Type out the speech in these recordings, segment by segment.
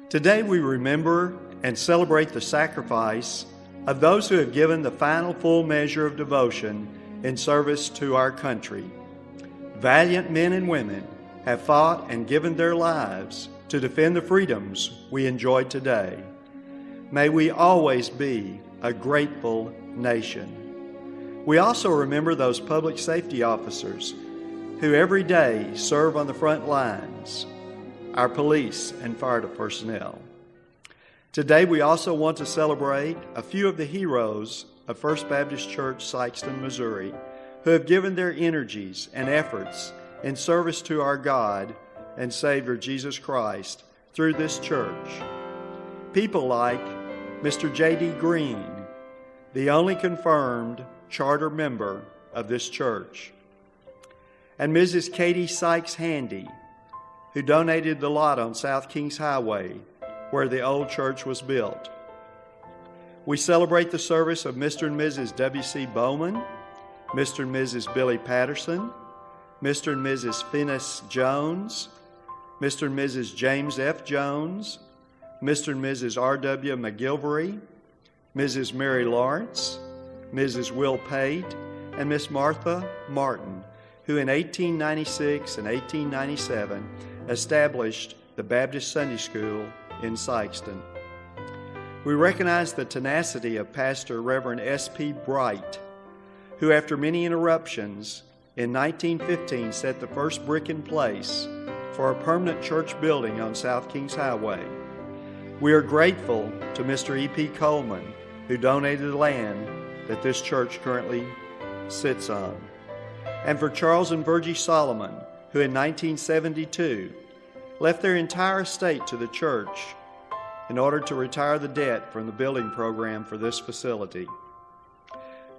Today we remember and celebrate the sacrifice of those who have given the final full measure of devotion in service to our country. Valiant men and women have fought and given their lives to defend the freedoms we enjoy today. May we always be a grateful nation. We also remember those public safety officers who every day serve on the front lines, our police and fire personnel. Today we also want to celebrate a few of the heroes of First Baptist Church, Sikeston, Missouri, who have given their energies and efforts in service to our God and Savior Jesus Christ through this church. People like Mr. J.D. Green, the only confirmed charter member of this church, and Mrs. Katie Sykes Handy, who donated the lot on South Kings Highway where the old church was built. We celebrate the service of Mr. and Mrs. W.C. Bowman, Mr. and Mrs. Billy Patterson, Mr. and Mrs. Finis Jones, Mr. and Mrs. James F. Jones, Mr. and Mrs. R.W. McGilvery, Mrs. Mary Lawrence, Mrs. Will Pate, and Miss Martha Martin, who in 1896 and 1897 established the Baptist Sunday School in Sikeston. We recognize the tenacity of Pastor Reverend S.P. Bright, who after many interruptions in 1915 set the first brick in place for a permanent church building on South Kings Highway. We are grateful to Mr. E.P. Coleman, who donated the land that this church currently sits on, and for Charles and Virgie Solomon, who in 1972 left their entire estate to the church in order to retire the debt from the building program for this facility.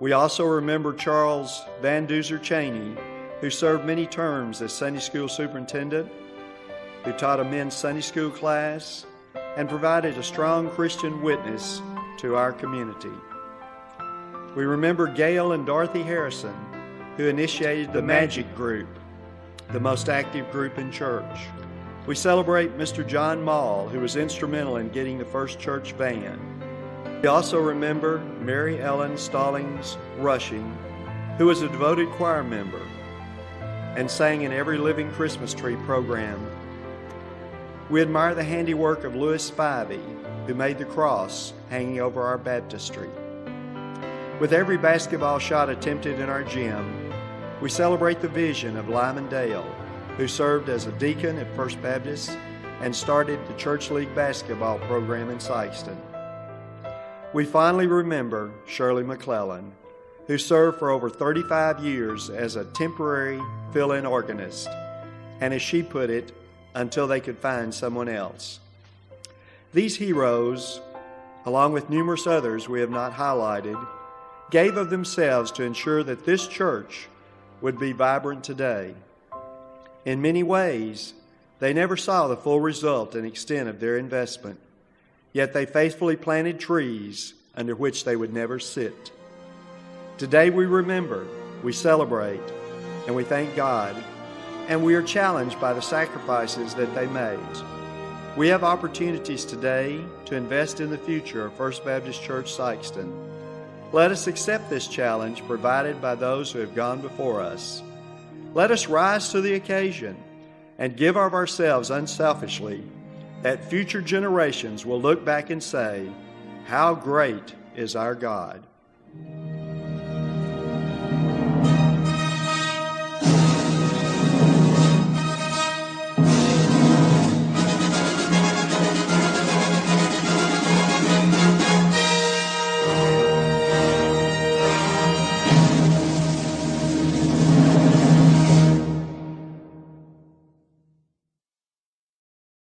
We also remember Charles Van Duzer Cheney, who served many terms as Sunday school superintendent, who taught a men's Sunday school class, and provided a strong Christian witness to our community. We remember Gail and Dorothy Harrison, who initiated the Magic Group, the most active group in church. We celebrate Mr. John Mall, who was instrumental in getting the first church van. We also remember Mary Ellen Stallings Rushing, who was a devoted choir member and sang in every Living Christmas Tree program. We admire the handiwork of Louis Spivey, who made the cross hanging over our baptistry. With every basketball shot attempted in our gym, we celebrate the vision of Lyman Dale, who served as a deacon at First Baptist and started the Church League basketball program in Sikeston. We finally remember Shirley McClellan, who served for over 35 years as a temporary fill-in organist, and as she put it, until they could find someone else. These heroes, along with numerous others we have not highlighted, gave of themselves to ensure that this church would be vibrant today. In many ways, they never saw the full result and extent of their investment, yet they faithfully planted trees under which they would never sit. Today we remember, we celebrate, and we thank God, and we are challenged by the sacrifices that they made. We have opportunities today to invest in the future of First Baptist Church Sikeston. Let us accept this challenge provided by those who have gone before us. Let us rise to the occasion and give of ourselves unselfishly, that future generations will look back and say, "How great is our God."